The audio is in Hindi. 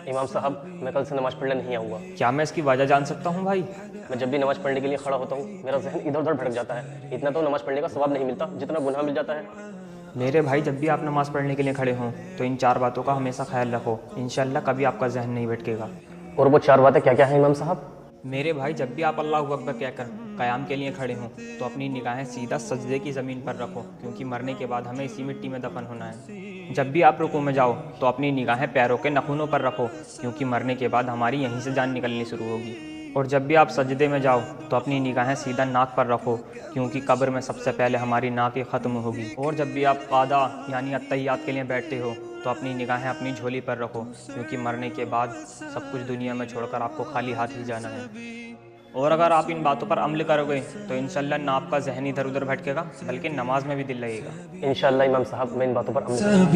इमाम साहब, मैं कल से नमाज़ पढ़ने नहीं आऊँगा। क्या मैं इसकी वजह जान सकता हूँ भाई? मैं जब भी नमाज़ पढ़ने के लिए खड़ा होता हूँ, मेरा ज़हन इधर-उधर भटक जाता है। इतना तो नमाज़ पढ़ने का सवाब नहीं मिलता, जितना गुनाह मिल जाता है। मेरे भाई, जब भी आप नमाज़ पढ़ने के लिए खड़े हों तो इन 4 बातों का हमेशा ख्याल रखो। इंशाल्लाह कभी आपका जहन नहीं भटकेगा। और वो 4 बातें क्या-क्या हैं इमाम साहब? मेरे भाई, जब भी आप अल्लाहू अकबर कहकर क़याम के लिए खड़े हों तो अपनी निगाहें सीधा सजदे की ज़मीन पर रखो, क्योंकि मरने के बाद हमें इसी मिट्टी में दफन होना है। जब भी आप रुकू में जाओ तो अपनी निगाहें पैरों के नखूनों पर रखो, क्योंकि मरने के बाद हमारी यहीं से जान निकलनी शुरू होगी। और जब भी आप सजदे में जाओ तो अपनी निगाहें सीधा नाक पर रखो, क्योंकि कब्र में सबसे पहले हमारी नाक ही ख़त्म होगी। और जब भी आप क़ादा यानी अत्तहियात के लिए बैठते हो तो अपनी निगाहें अपनी झोली पर रखो, क्योंकि मरने के बाद सब कुछ दुनिया में छोड़कर आपको खाली हाथ ही जाना है। और अगर आप इन बातों पर अमल करोगे तो इंशाल्लाह ना आपका ज़हन इधर उधर भटकेगा, बल्कि नमाज में भी दिल लगेगा। इंशाअल्लाह इमाम साहब, मैं इन बातों पर अमल करूँगा।